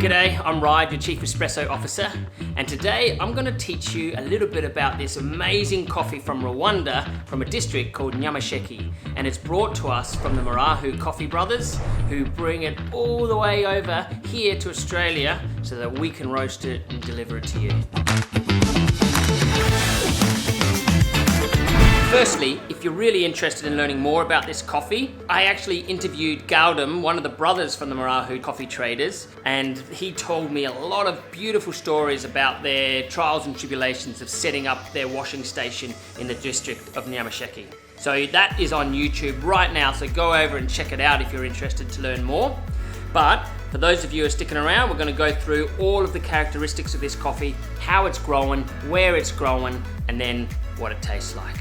G'day, I'm Ryan, your Chief Espresso Officer, and today I'm going to teach you a little bit about this amazing coffee from Rwanda from a district called Gisheke, and it's brought to us from the Muraho Coffee brothers, who bring it all the way over here to Australia so that we can roast it and deliver it to you. Firstly, if you're really interested in learning more about this coffee, I actually interviewed Gaudam, one of the brothers from the Muraho Coffee traders, and he told me a lot of beautiful stories about their trials and tribulations of setting up their washing station in the district of Gisheke. So that is on YouTube right now, so go over and check it out if you're interested to learn more. But for those of you who are sticking around, we're going to go through all of the characteristics of this coffee, how it's growing, where it's growing, and then what it tastes like.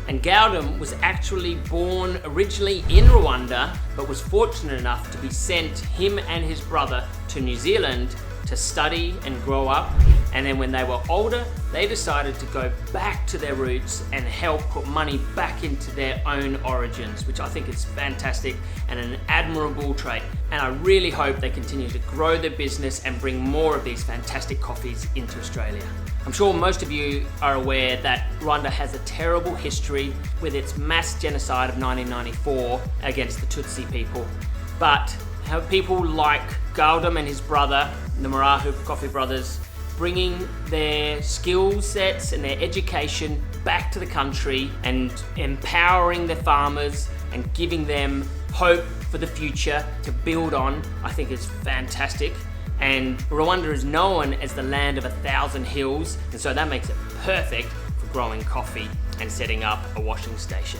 And Gaudam was actually born originally in Rwanda, but was fortunate enough to be sent, him and his brother, to New Zealand to study and grow up. And then when they were older, they decided to go back to their roots and help put money back into their own origins, which I think is fantastic and an admirable trait. And I really hope they continue to grow their business and bring more of these fantastic coffees into Australia. I'm sure most of you are aware that Rwanda has a terrible history with its mass genocide of 1994 against the Tutsi people. But how people like Gaudam and his brother, the Muraho Coffee brothers, bringing their skill sets and their education back to the country and empowering the farmers and giving them hope for the future to build on, I think is fantastic. And Rwanda is known as the land of 1,000 hills, and so that makes it perfect for growing coffee and setting up a washing station.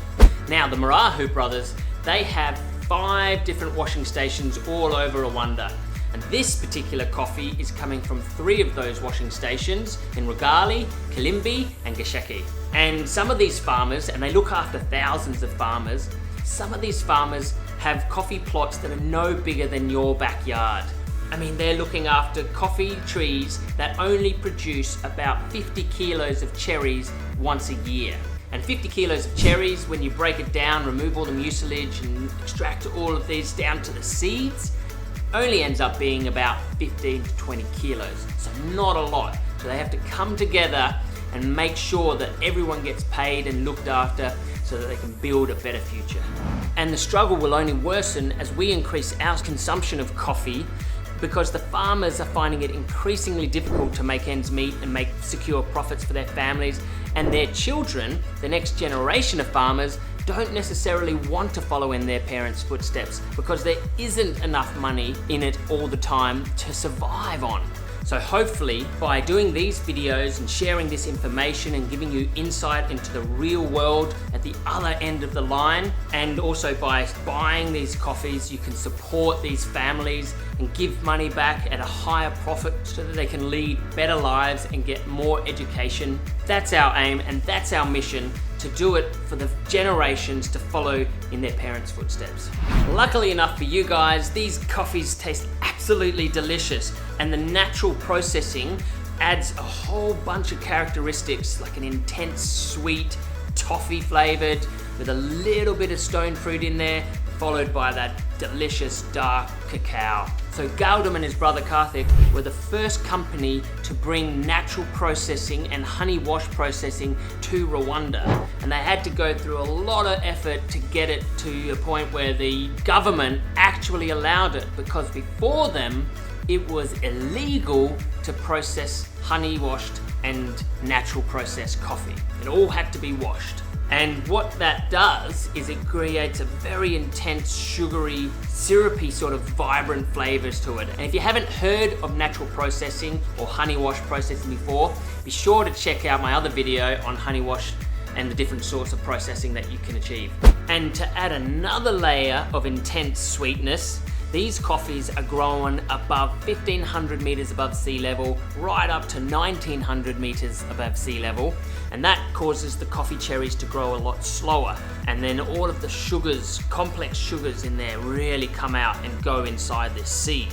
Now, the Muraho brothers, they have 5 different washing stations all over Rwanda. And this particular coffee is coming from 3 of those washing stations in Rugali, Kilimbi, and Gisheke. And some of these farmers, and they look after thousands of farmers, some of these farmers have coffee plots that are no bigger than your backyard. I mean, they're looking after coffee trees that only produce about 50 kilos of cherries once a year. And 50 kilos of cherries, when you break it down, remove all the mucilage and extract all of these down to the seeds, only ends up being about 15 to 20 kilos. So not a lot. So they have to come together and make sure that everyone gets paid and looked after so that they can build a better future. And the struggle will only worsen as we increase our consumption of coffee, because the farmers are finding it increasingly difficult to make ends meet and make secure profits for their families, and their children, the next generation of farmers, don't necessarily want to follow in their parents' footsteps because there isn't enough money in it all the time to survive on. So hopefully, by doing these videos and sharing this information and giving you insight into the real world at the other end of the line, and also by buying these coffees, you can support these families and give money back at a higher profit so that they can lead better lives and get more education. That's our aim and that's our mission, to do it for the generations to follow in their parents' footsteps. Luckily enough for you guys, these coffees taste absolutely delicious, and the natural processing adds a whole bunch of characteristics, like an intense sweet, toffee flavored, with a little bit of stone fruit in there, followed by that delicious dark cacao. So Gaudam and his brother Karthik were the first company to bring natural processing and honey wash processing to Rwanda. And they had to go through a lot of effort to get it to a point where the government actually allowed it, because before them, it was illegal to process honey washed and natural processed coffee. It all had to be washed. And what that does is it creates a very intense, sugary, syrupy sort of vibrant flavors to it. And if you haven't heard of natural processing or honey wash processing before, be sure to check out my other video on honey wash and the different sorts of processing that you can achieve. And to add another layer of intense sweetness, these coffees are growing above 1,500 meters above sea level, right up to 1,900 meters above sea level. And that causes the coffee cherries to grow a lot slower. And then all of the sugars, complex sugars in there, really come out and go inside this seed.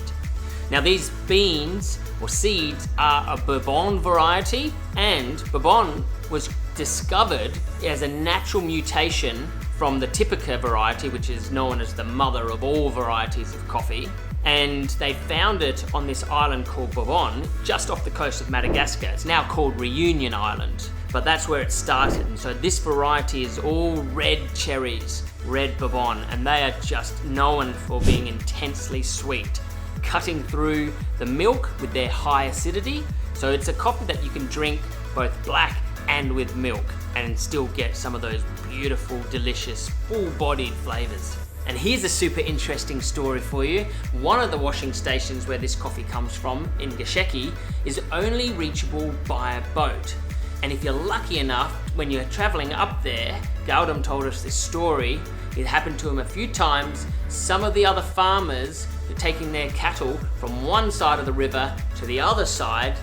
Now these beans or seeds are a Bourbon variety, and Bourbon was discovered as a natural mutation from the Typica variety, which is known as the mother of all varieties of coffee. and they found it on this island called Bourbon, just off the coast of Madagascar. It's now called Reunion Island, but that's where it started. And so this variety is all red cherries, red Bourbon, and they are just known for being intensely sweet, cutting through the milk with their high acidity. So it's a coffee that you can drink both black and with milk and still get some of those beautiful, delicious, full-bodied flavors. And here's a super interesting story for you. One of the washing stations where this coffee comes from, in Gisheke, is only reachable by a boat. And if you're lucky enough, when you're traveling up there, Gaudam told us this story, it happened to him a few times. Some of the other farmers are taking their cattle from one side of the river to the other side,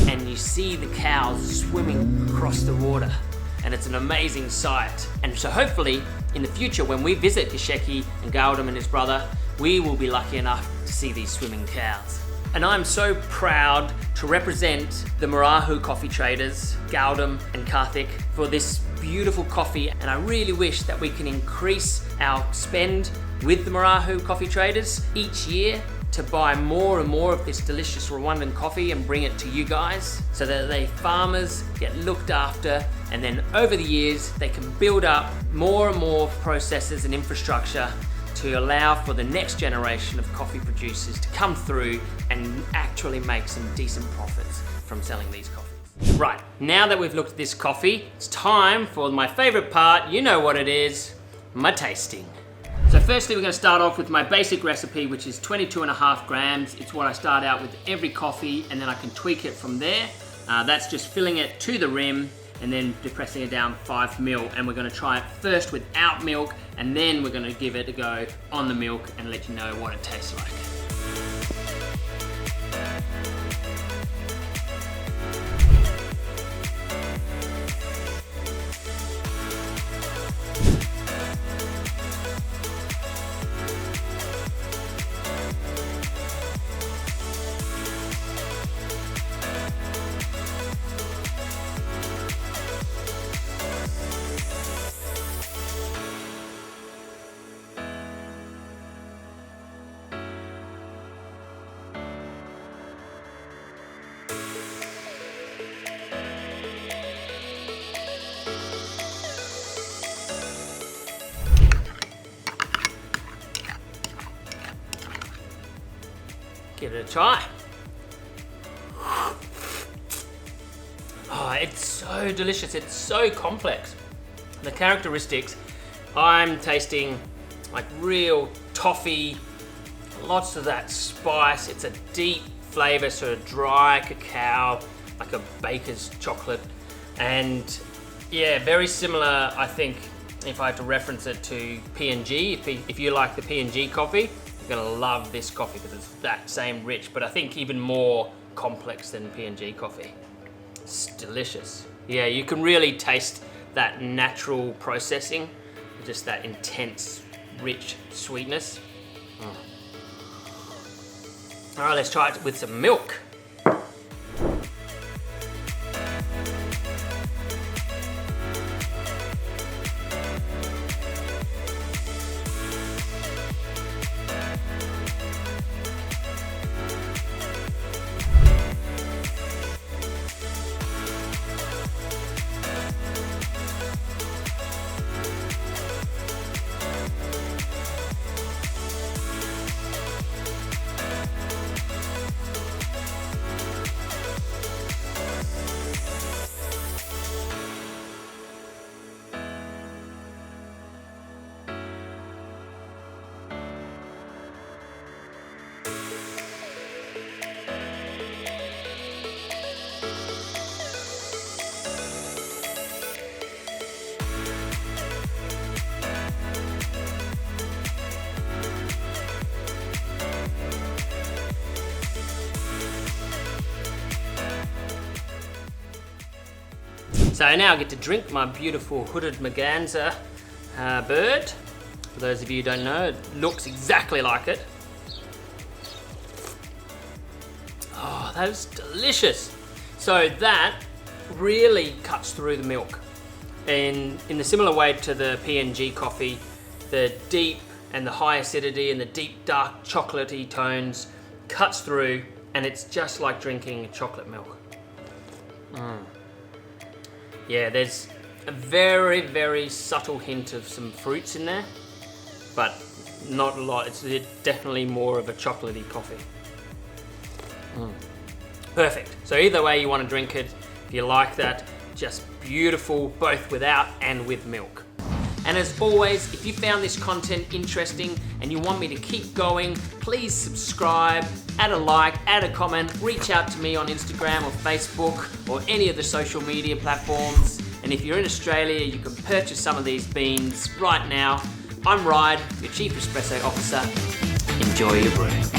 and you see the cows swimming across the water. And it's an amazing sight. And so hopefully, in the future, when we visit Gisheke and Gaudam and his brother, we will be lucky enough to see these swimming cows. And I'm so proud to represent the Muraho coffee traders, Gaudam and Karthik, for this beautiful coffee. And I really wish that we can increase our spend with the Muraho coffee traders each year to buy more and more of this delicious Rwandan coffee and bring it to you guys, so that the farmers get looked after, and then over the years they can build up more and more processes and infrastructure to allow for the next generation of coffee producers to come through and actually make some decent profits from selling these coffees. Right, now that we've looked at this coffee, it's time for my favorite part. You know what it is, my tasting. So firstly, we're going to start off with my basic recipe, which is 22.5 grams. It's what I start out with every coffee, and then I can tweak it from there. That's just filling it to the rim and then depressing it down 5 ml. And we're going to try it first without milk, and then we're going to give it a go on the milk and let you know what it tastes like. Give it a try. Oh, it's so delicious. It's so complex. The characteristics, I'm tasting like real toffee, lots of that spice. It's a deep flavor, sort of dry cacao, like a baker's chocolate. And yeah, very similar, I think, if I had to reference it to P&G. If you like the P&G coffee, gonna love this coffee because it's that same rich, but I think even more complex than P&G coffee. It's delicious. Yeah, you can really taste that natural processing, just that intense, rich sweetness. All right, let's try it with some milk. So now I get to drink my beautiful hooded merganser bird. For those of you who don't know, it looks exactly like it. Oh, that is delicious. So that really cuts through the milk. In the similar way to the P&G coffee, the deep and the high acidity and the deep dark chocolatey tones cuts through, and it's just like drinking chocolate milk. Yeah, there's a very, very subtle hint of some fruits in there, but not a lot. It's definitely more of a chocolatey coffee. Perfect. So either way you want to drink it, if you like that, just beautiful both without and with milk. And as always, if you found this content interesting and you want me to keep going, please subscribe, add a like, add a comment, reach out to me on Instagram or Facebook or any of the social media platforms. And if you're in Australia, you can purchase some of these beans right now. I'm Ryan, your Chief Espresso Officer. Enjoy your brew.